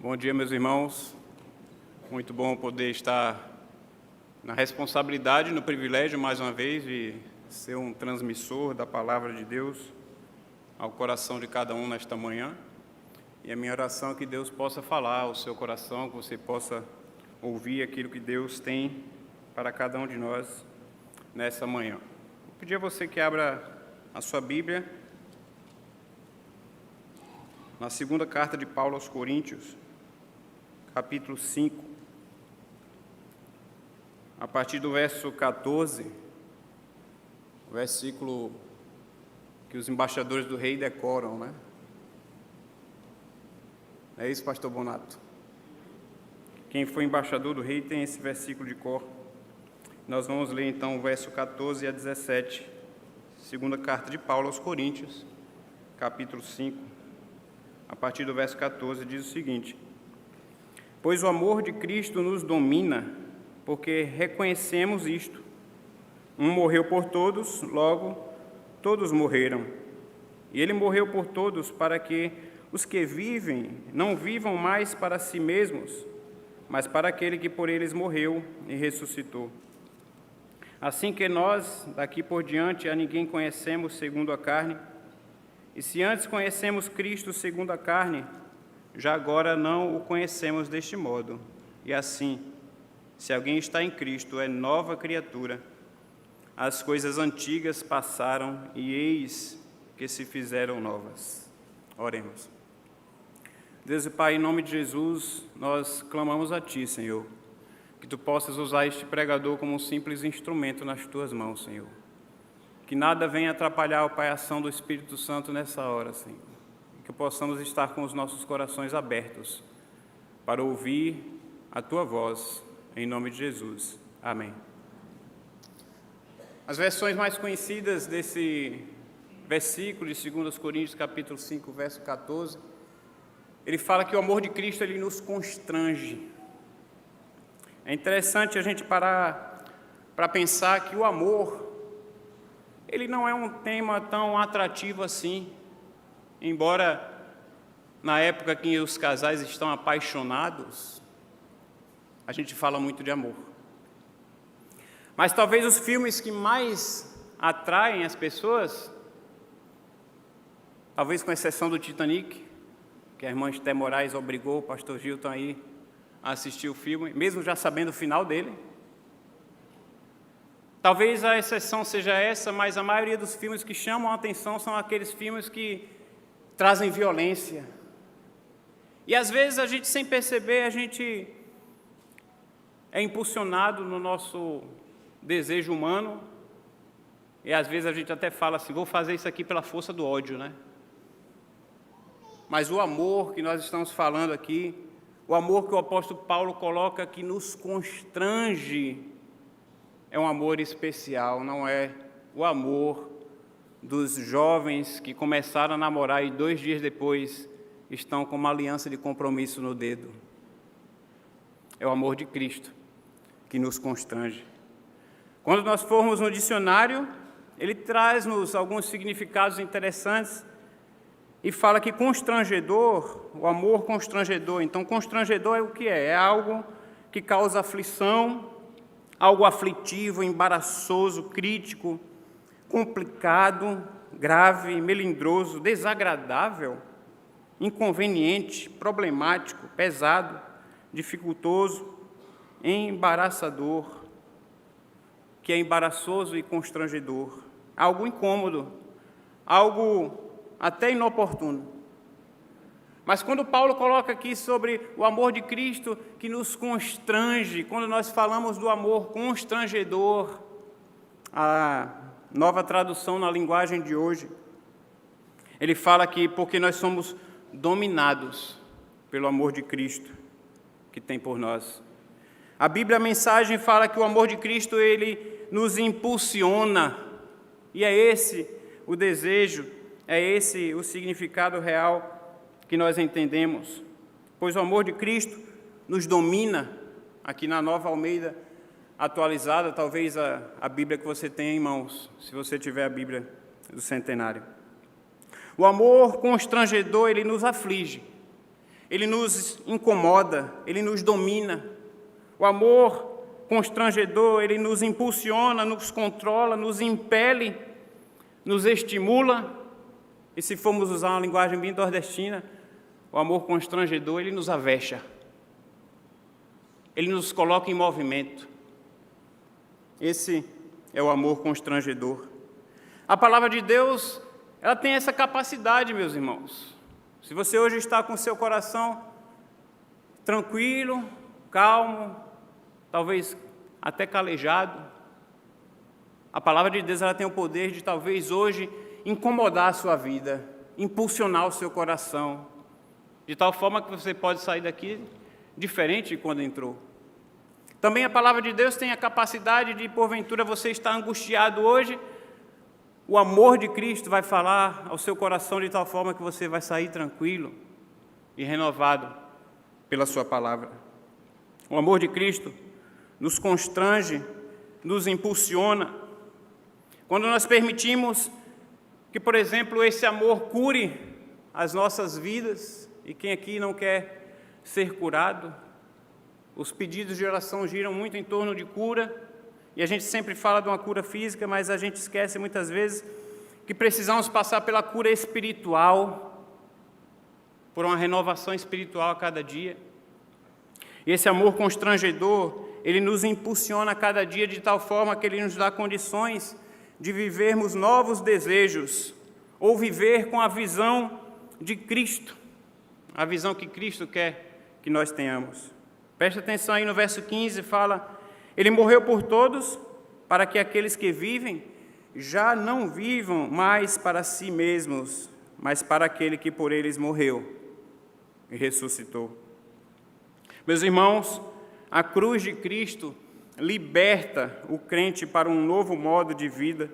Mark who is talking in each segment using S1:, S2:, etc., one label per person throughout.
S1: Bom dia, meus irmãos. Muito bom poder estar na responsabilidade, no privilégio, mais uma vez, de ser um transmissor da palavra de Deus ao coração de cada um nesta manhã. E a minha oração é que Deus possa falar ao seu coração, que você possa ouvir aquilo que Deus tem para cada um de nós nessa manhã. Vou pedir a você que abra a sua Bíblia na segunda carta de Paulo aos Coríntios, capítulo 5, a partir do verso 14, o versículo que os embaixadores do rei decoram, né? É isso, pastor Bonato? Quem foi embaixador do rei tem esse versículo de cor. Nós vamos ler então o verso 14 a 17, segunda carta de Paulo aos Coríntios, capítulo 5, a partir do verso 14, diz o seguinte: Pois o amor de Cristo nos domina, porque reconhecemos isto. Um morreu por todos, logo todos morreram. E ele morreu por todos para que os que vivem não vivam mais para si mesmos, mas para aquele que por eles morreu e ressuscitou. Assim que nós, daqui por diante, a ninguém conhecemos segundo a carne, e se antes conhecemos Cristo segundo a carne, já agora não o conhecemos deste modo. E assim, se alguém está em Cristo, é nova criatura. As coisas antigas passaram e eis que se fizeram novas. Oremos. Deus e Pai, em nome de Jesus, nós clamamos a Ti, Senhor, que Tu possas usar este pregador como um simples instrumento nas Tuas mãos, Senhor. Que nada venha atrapalhar, Pai, a ação do Espírito Santo nessa hora, Senhor. Que possamos estar com os nossos corações abertos para ouvir a Tua voz, em nome de Jesus. Amém. As versões mais conhecidas desse versículo de 2 Coríntios, capítulo 5, verso 14, ele fala que o amor de Cristo ele nos constrange. É interessante a gente parar para pensar que o amor, ele não é um tema tão atrativo assim. Embora, na época que os casais estão apaixonados, a gente fala muito de amor. Mas talvez os filmes que mais atraem as pessoas, talvez com exceção do Titanic, que a irmã Esté Moraes obrigou o pastor Gilton aí a assistir o filme, mesmo já sabendo o final dele. Talvez a exceção seja essa, mas a maioria dos filmes que chamam a atenção são aqueles filmes que trazem violência. E às vezes a gente, sem perceber, a gente é impulsionado no nosso desejo humano, e às vezes a gente até fala assim, vou fazer isso aqui pela força do ódio, né? Mas o amor que nós estamos falando aqui, o amor que o apóstolo Paulo coloca que nos constrange, é um amor especial, não é o amor dos jovens que começaram a namorar e 2 dias depois estão com uma aliança de compromisso no dedo. É o amor de Cristo que nos constrange. Quando nós formos no dicionário, ele traz-nos alguns significados interessantes e fala que constrangedor, o amor constrangedor. Então, constrangedor é o que é? É algo que causa aflição, algo aflitivo, embaraçoso, crítico, complicado, grave, melindroso, desagradável, inconveniente, problemático, pesado, dificultoso, embaraçador, que é embaraçoso e constrangedor, algo incômodo, algo até inoportuno. Mas quando Paulo coloca aqui sobre o amor de Cristo que nos constrange, quando nós falamos do amor constrangedor, a nova tradução na linguagem de hoje, ele fala que porque nós somos dominados pelo amor de Cristo que tem por nós. A Bíblia, a mensagem, fala que o amor de Cristo, ele nos impulsiona, e é esse o desejo, é esse o significado real que nós entendemos, pois o amor de Cristo nos domina. Aqui na Nova Almeida atualizada, talvez a Bíblia que você tem em mãos, se você tiver a Bíblia do Centenário. O amor constrangedor, ele nos aflige. ele nos incomoda, ele nos domina. O amor constrangedor, ele nos impulsiona, nos controla, nos impele, nos estimula. E se formos usar uma linguagem bem nordestina, o amor constrangedor, ele nos avexa. Ele nos coloca em movimento. Esse é o amor constrangedor. A palavra de Deus, ela tem essa capacidade, meus irmãos. Se você hoje está com seu coração tranquilo, calmo, talvez até calejado, a palavra de Deus ela tem o poder de talvez hoje incomodar a sua vida, impulsionar o seu coração, de tal forma que você pode sair daqui diferente de quando entrou. Também a palavra de Deus tem a capacidade de, porventura, você estar angustiado hoje, o amor de Cristo vai falar ao seu coração de tal forma que você vai sair tranquilo e renovado pela sua palavra. O amor de Cristo nos constrange, nos impulsiona. Quando nós permitimos que, por exemplo, esse amor cure as nossas vidas, e quem aqui não quer ser curado? Os pedidos de oração giram muito em torno de cura, e a gente sempre fala de uma cura física, mas a gente esquece muitas vezes que precisamos passar pela cura espiritual, por uma renovação espiritual a cada dia. E esse amor constrangedor, ele nos impulsiona a cada dia de tal forma que ele nos dá condições de vivermos novos desejos, ou viver com a visão de Cristo, a visão que Cristo quer que nós tenhamos. Preste atenção aí no verso 15, fala: Ele morreu por todos, para que aqueles que vivem já não vivam mais para si mesmos, mas para aquele que por eles morreu e ressuscitou. Meus irmãos, a cruz de Cristo liberta o crente para um novo modo de vida,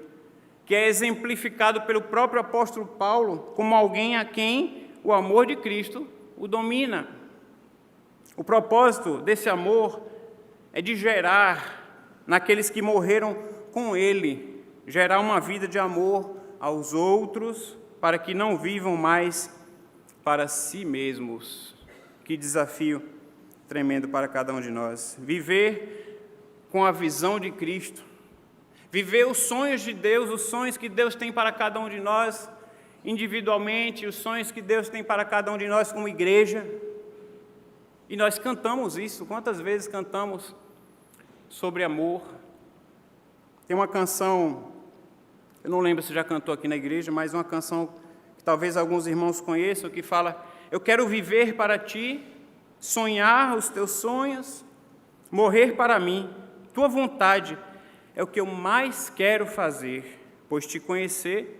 S1: que é exemplificado pelo próprio apóstolo Paulo como alguém a quem o amor de Cristo o domina. O propósito desse amor é de gerar naqueles que morreram com ele, gerar uma vida de amor aos outros, para que não vivam mais para si mesmos. Que desafio tremendo para cada um de nós. Viver com a visão de Cristo, viver os sonhos de Deus, os sonhos que Deus tem para cada um de nós individualmente, os sonhos que Deus tem para cada um de nós como igreja. E nós cantamos isso. Quantas vezes cantamos sobre amor? Tem uma canção, eu não lembro se já cantou aqui na igreja, mas uma canção que talvez alguns irmãos conheçam, que fala: eu quero viver para ti, sonhar os teus sonhos, morrer para mim. Tua vontade é o que eu mais quero fazer, pois te conhecer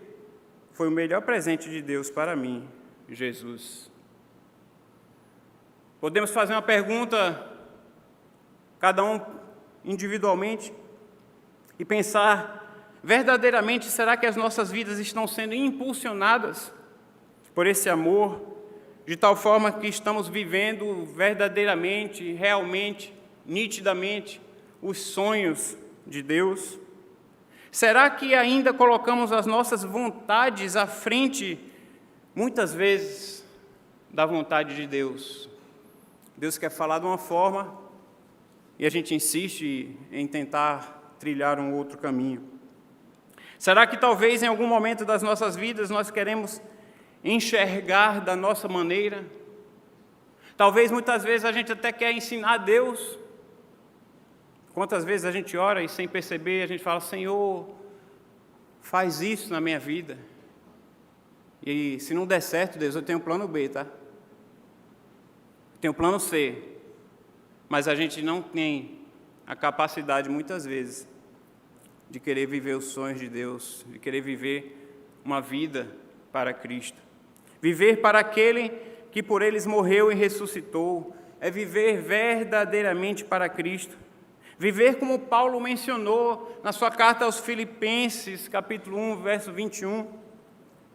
S1: foi o melhor presente de Deus para mim, Jesus. Podemos fazer uma pergunta, cada um individualmente, e pensar: verdadeiramente, será que as nossas vidas estão sendo impulsionadas por esse amor, de tal forma que estamos vivendo verdadeiramente, realmente, nitidamente, os sonhos de Deus? Será que ainda colocamos as nossas vontades à frente, muitas vezes, da vontade de Deus? Deus quer falar de uma forma e a gente insiste em tentar trilhar um outro caminho. Será que talvez em algum momento das nossas vidas nós queremos enxergar da nossa maneira? Talvez muitas vezes a gente até quer ensinar a Deus. Quantas vezes a gente ora e sem perceber a gente fala: Senhor, faz isso na minha vida. E se não der certo, Deus, eu tenho um plano B, tá? Tem o plano C, mas a gente não tem a capacidade, muitas vezes, de querer viver os sonhos de Deus, de querer viver uma vida para Cristo. Viver para aquele que por eles morreu e ressuscitou, é viver verdadeiramente para Cristo. Viver como Paulo mencionou na sua carta aos Filipenses, capítulo 1, verso 21,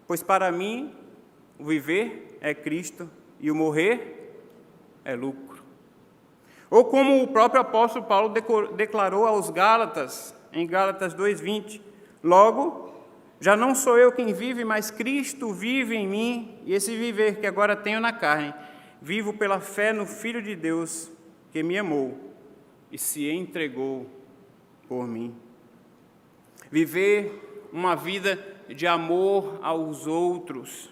S1: pois para mim o viver é Cristo e o morrer é lucro. Ou como o próprio apóstolo Paulo declarou aos Gálatas, em Gálatas 2:20, logo, já não sou eu quem vive, mas Cristo vive em mim, e esse viver que agora tenho na carne, vivo pela fé no Filho de Deus, que me amou e se entregou por mim. Viver uma vida de amor aos outros.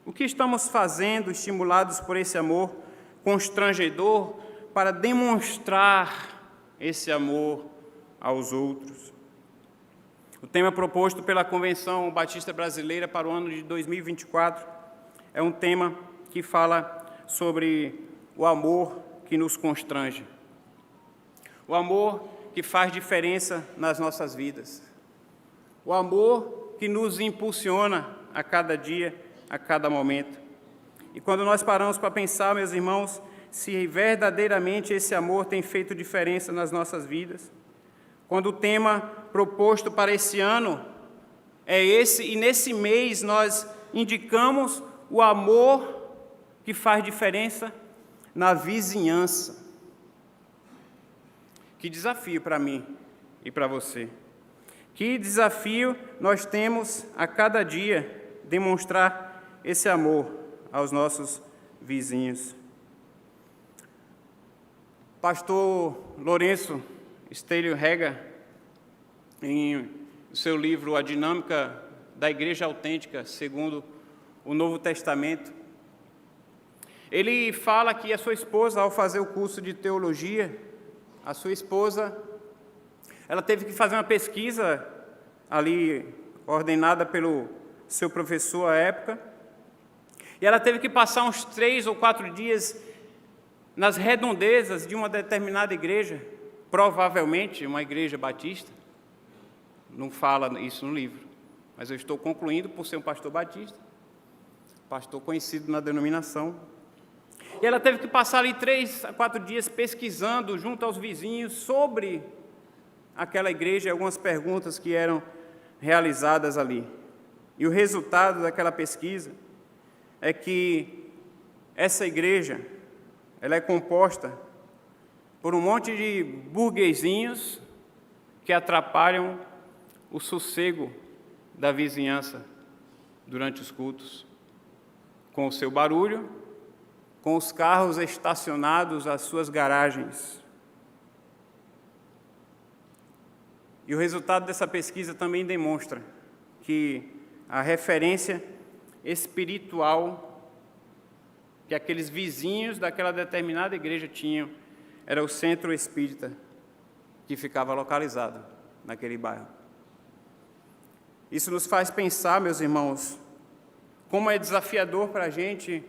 S1: O que estamos fazendo, estimulados por esse amor constrangedor, para demonstrar esse amor aos outros? O tema proposto pela Convenção Batista Brasileira para o ano de 2024 é um tema que fala sobre o amor que nos constrange. O amor que faz diferença nas nossas vidas. O amor que nos impulsiona a cada dia, a cada momento. E quando nós paramos para pensar, meus irmãos, se verdadeiramente esse amor tem feito diferença nas nossas vidas, quando o tema proposto para esse ano é esse, e nesse mês nós indicamos o amor que faz diferença na vizinhança. Que desafio para mim e para você. Que desafio nós temos a cada dia demonstrar esse amor aos nossos vizinhos. Pastor Lourenço Stélio Rega, em seu livro A Dinâmica da Igreja Autêntica, segundo o Novo Testamento, ele fala que a sua esposa, ao fazer o curso de teologia, a sua esposa, ela teve que fazer uma pesquisa ali, ordenada pelo seu professor à época, e ela teve que passar uns 3 ou 4 dias nas redondezas de uma determinada igreja, provavelmente uma igreja batista. Não fala isso no livro, mas eu estou concluindo por ser um pastor batista, pastor conhecido na denominação. E ela teve que passar ali 3 a 4 dias pesquisando junto aos vizinhos sobre aquela igreja e algumas perguntas que eram realizadas ali. E o resultado daquela pesquisa é que essa igreja, ela é composta por um monte de burguesinhos que atrapalham o sossego da vizinhança durante os cultos, com o seu barulho, com os carros estacionados às suas garagens. E o resultado dessa pesquisa também demonstra que a referência espiritual que aqueles vizinhos daquela determinada igreja tinham era o centro espírita que ficava localizado naquele bairro. Isso nos faz pensar, meus irmãos, como é desafiador para a gente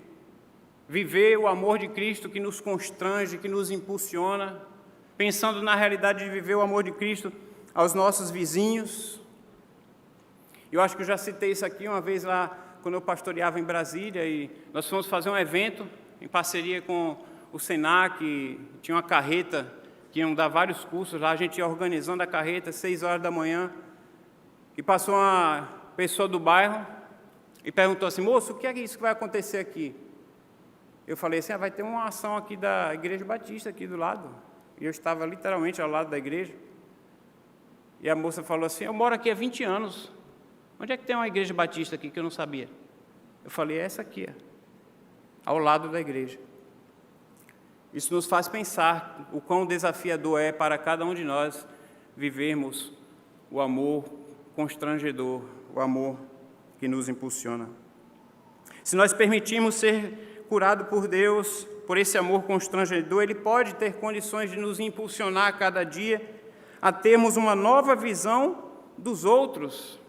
S1: viver o amor de Cristo que nos constrange, que nos impulsiona, pensando na realidade de viver o amor de Cristo aos nossos vizinhos. Eu acho que eu já citei isso aqui uma vez lá, quando eu pastoreava em Brasília, e nós fomos fazer um evento em parceria com o Senac, tinha uma carreta que iam dar vários cursos lá, a gente ia organizando a carreta, 6 horas da manhã, e passou uma pessoa do bairro e perguntou assim: moço, o que é isso que vai acontecer aqui? Eu falei assim: vai ter uma ação aqui da Igreja Batista aqui do lado. E eu estava literalmente ao lado da igreja. E a moça falou assim: eu moro aqui há 20 anos. Onde é que tem uma igreja batista aqui que eu não sabia? Eu falei: é essa aqui, ao lado da igreja. Isso nos faz pensar o quão desafiador é para cada um de nós vivermos o amor constrangedor, o amor que nos impulsiona. Se nós permitirmos ser curado por Deus, por esse amor constrangedor, Ele pode ter condições de nos impulsionar a cada dia a termos uma nova visão dos outros.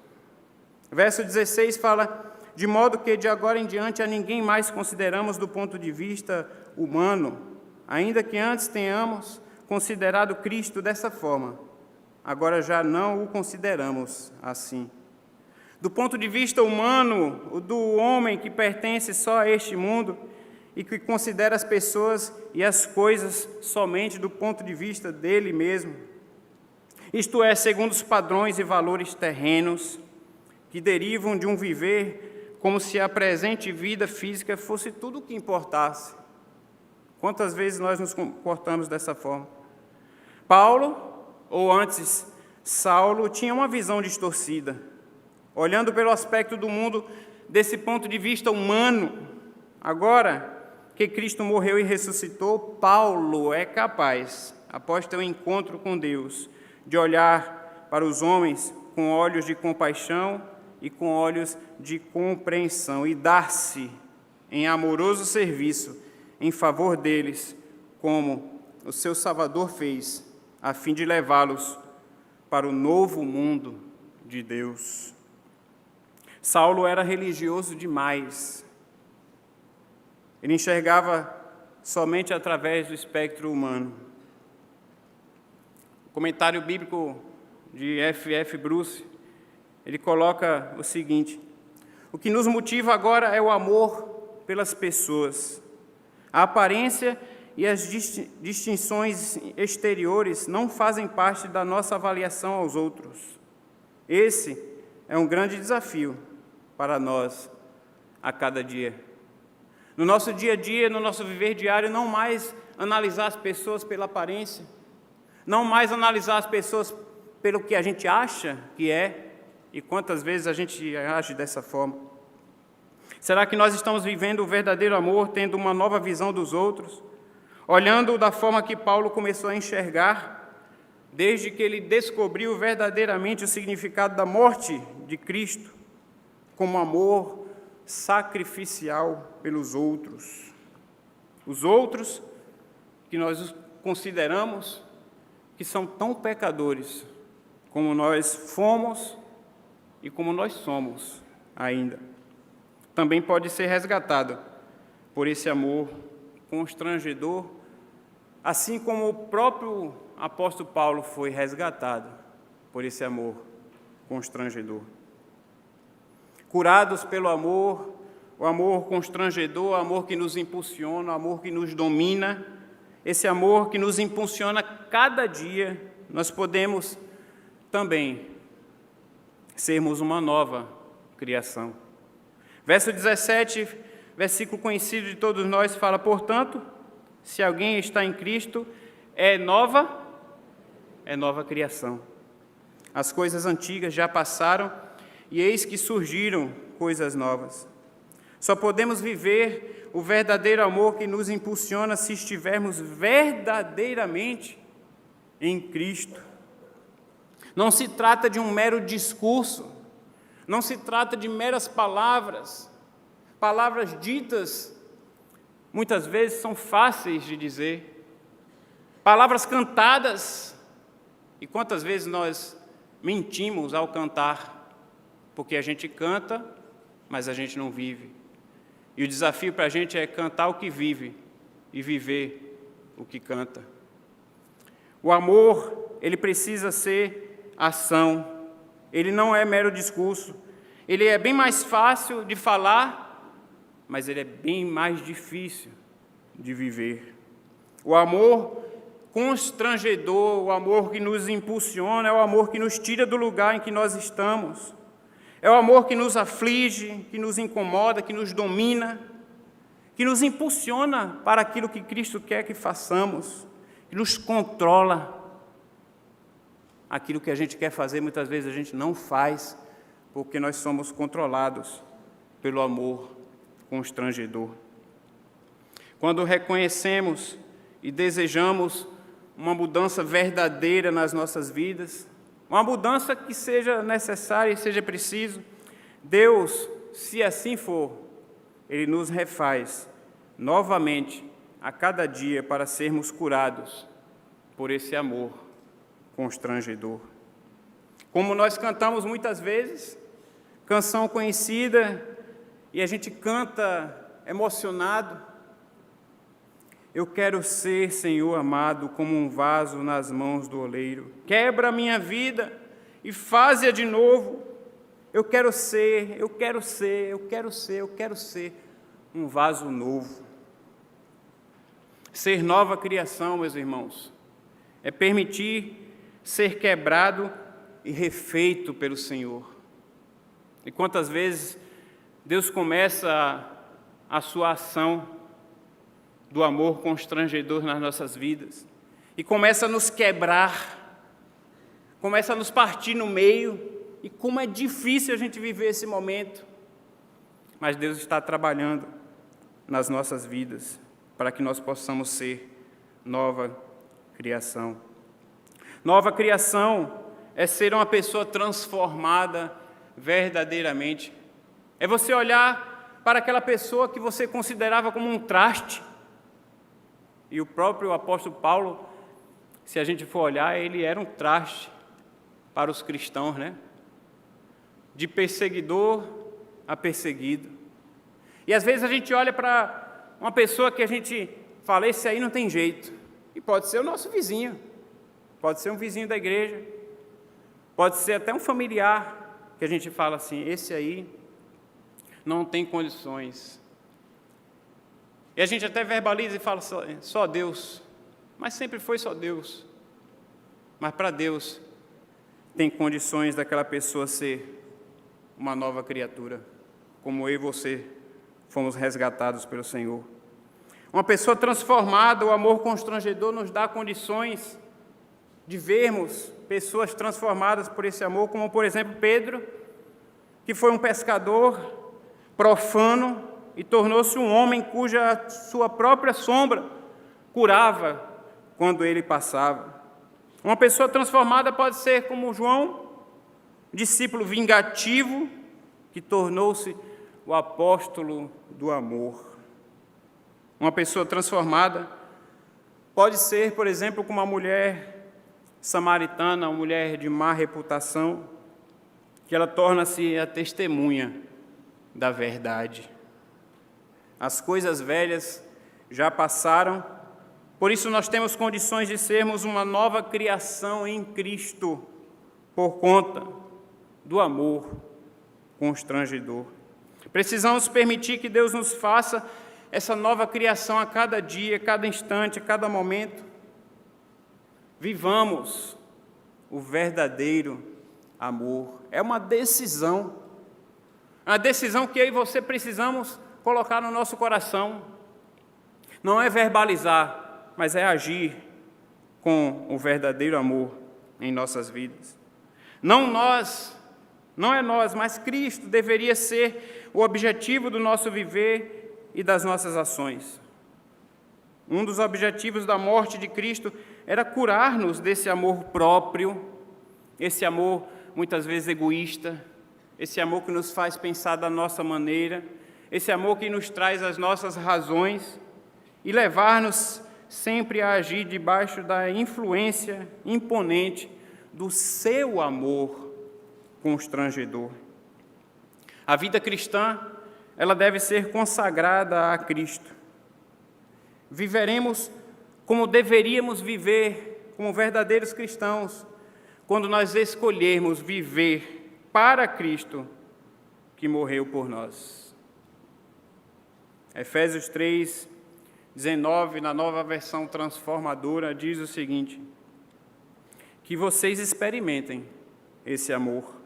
S1: Verso 16 fala: de modo que de agora em diante a ninguém mais consideramos do ponto de vista humano, ainda que antes tenhamos considerado Cristo dessa forma, agora já não o consideramos assim. Do ponto de vista humano, o do homem que pertence só a este mundo e que considera as pessoas e as coisas somente do ponto de vista dele mesmo, isto é, segundo os padrões e valores terrenos, que derivam de um viver como se a presente vida física fosse tudo o que importasse. Quantas vezes nós nos comportamos dessa forma? Paulo, ou antes Saulo, tinha uma visão distorcida, olhando pelo aspecto do mundo desse ponto de vista humano. Agora, que Cristo morreu e ressuscitou, Paulo é capaz, após ter um encontro com Deus, de olhar para os homens com olhos de compaixão e com olhos de compreensão e dar-se em amoroso serviço em favor deles, como o seu Salvador fez, a fim de levá-los para o novo mundo de Deus. Saulo era religioso demais. Ele enxergava somente através do espectro humano. O comentário bíblico de F.F. Bruce, ele coloca o seguinte: o que nos motiva agora é o amor pelas pessoas. A aparência e as distinções exteriores não fazem parte da nossa avaliação aos outros. Esse é um grande desafio para nós a cada dia. No nosso dia a dia, no nosso viver diário, não mais analisar as pessoas pela aparência, não mais analisar as pessoas pelo que a gente acha que é, e quantas vezes a gente age dessa forma. Será que nós estamos vivendo o verdadeiro amor, tendo uma nova visão dos outros, olhando da forma que Paulo começou a enxergar, desde que ele descobriu verdadeiramente o significado da morte de Cristo, como amor sacrificial pelos outros? Os outros que nós consideramos que são tão pecadores como nós fomos e como nós somos ainda. Também pode ser resgatado por esse amor constrangedor, assim como o próprio apóstolo Paulo foi resgatado por esse amor constrangedor. Curados pelo amor, o amor constrangedor, o amor que nos impulsiona, o amor que nos domina, esse amor que nos impulsiona cada dia, nós podemos também sermos uma nova criação. Verso 17, versículo conhecido de todos nós, fala: portanto, se alguém está em Cristo, é nova criação. As coisas antigas já passaram e eis que surgiram coisas novas. Só podemos viver o verdadeiro amor que nos impulsiona se estivermos verdadeiramente em Cristo. Não se trata de um mero discurso, não se trata de meras palavras. Palavras ditas, muitas vezes, são fáceis de dizer. Palavras cantadas, e quantas vezes nós mentimos ao cantar, porque a gente canta, mas a gente não vive. E o desafio para a gente é cantar o que vive e viver o que canta. O amor, ele precisa ser ação. Ele não é mero discurso. Ele é bem mais fácil de falar, mas ele é bem mais difícil de viver. O amor constrangedor, o amor que nos impulsiona, é o amor que nos tira do lugar em que nós estamos. É o amor que nos aflige, que nos incomoda, que nos domina, que nos impulsiona para aquilo que Cristo quer que façamos, que nos controla. Aquilo que a gente quer fazer, muitas vezes a gente não faz, porque nós somos controlados pelo amor constrangedor. Quando reconhecemos e desejamos uma mudança verdadeira nas nossas vidas, uma mudança que seja necessária e seja preciso, Deus, se assim for, Ele nos refaz novamente a cada dia para sermos curados por esse amor constrangedor. Como nós cantamos muitas vezes, canção conhecida, e a gente canta emocionado: eu quero ser, Senhor amado, como um vaso nas mãos do oleiro. Quebra a minha vida e faze-a de novo. Eu quero ser, eu quero ser, eu quero ser, eu quero ser um vaso novo. Ser nova criação, meus irmãos, é permitir ser quebrado e refeito pelo Senhor. E quantas vezes Deus começa a sua ação do amor constrangedor nas nossas vidas e começa a nos quebrar, começa a nos partir no meio, e como é difícil a gente viver esse momento, mas Deus está trabalhando nas nossas vidas. para que nós possamos ser nova criação. Nova criação é ser uma pessoa transformada verdadeiramente. É você olhar para aquela pessoa que você considerava como um traste. E o próprio apóstolo Paulo, se a gente for olhar, ele era um traste para os cristãos, né? De perseguidor a perseguido. E às vezes a gente olha para uma pessoa que a gente fala, esse aí não tem jeito. E pode ser o nosso vizinho, pode ser um vizinho da igreja, pode ser até um familiar que a gente fala assim, esse aí não tem condições. E a gente até verbaliza e fala só Deus, mas sempre foi só Deus. Mas para Deus tem condições daquela pessoa ser uma nova criatura, como eu e você fomos resgatados pelo Senhor. Uma pessoa transformada, o amor constrangedor nos dá condições de vermos pessoas transformadas por esse amor, como por exemplo Pedro, que foi um pescador profano e tornou-se um homem cuja sua própria sombra curava quando ele passava. Uma pessoa transformada pode ser como João, discípulo vingativo, que tornou-se o apóstolo do amor. Uma pessoa transformada pode ser, por exemplo, como uma mulher samaritana, uma mulher de má reputação, que ela torna-se a testemunha da verdade. As coisas velhas já passaram, por isso nós temos condições de sermos uma nova criação em Cristo, por conta do amor constrangedor. Precisamos permitir que Deus nos faça essa nova criação a cada dia, a cada instante, a cada momento. Vivamos o verdadeiro amor. É uma decisão que eu e você precisamos colocar no nosso coração. Não é verbalizar, mas é agir com o verdadeiro amor em nossas vidas. Não é nós, mas Cristo deveria ser o objetivo do nosso viver e das nossas ações. Um dos objetivos da morte de Cristo era curar-nos desse amor próprio, esse amor muitas vezes egoísta, esse amor que nos faz pensar da nossa maneira, esse amor que nos traz as nossas razões e levar-nos sempre a agir debaixo da influência imponente do seu amor constrangedor. A vida cristã, ela deve ser consagrada a Cristo. Viveremos como deveríamos viver, como verdadeiros cristãos, quando nós escolhermos viver para Cristo, que morreu por nós. Efésios 3, 19, na nova versão transformadora, diz o seguinte: que vocês experimentem esse amor,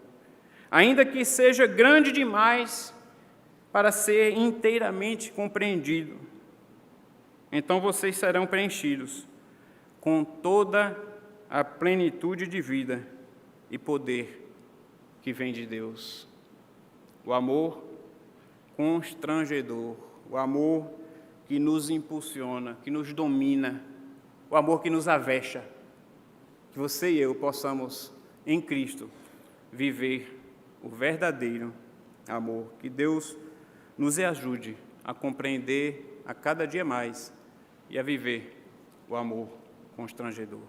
S1: ainda que seja grande demais para ser inteiramente compreendido. Então vocês serão preenchidos com toda a plenitude de vida e poder que vem de Deus. O amor constrangedor, o amor que nos impulsiona, que nos domina, o amor que nos avexa. Que você e eu possamos, em Cristo, viver o verdadeiro amor. Que Deus nos ajude a compreender a cada dia mais e a viver o amor constrangedor.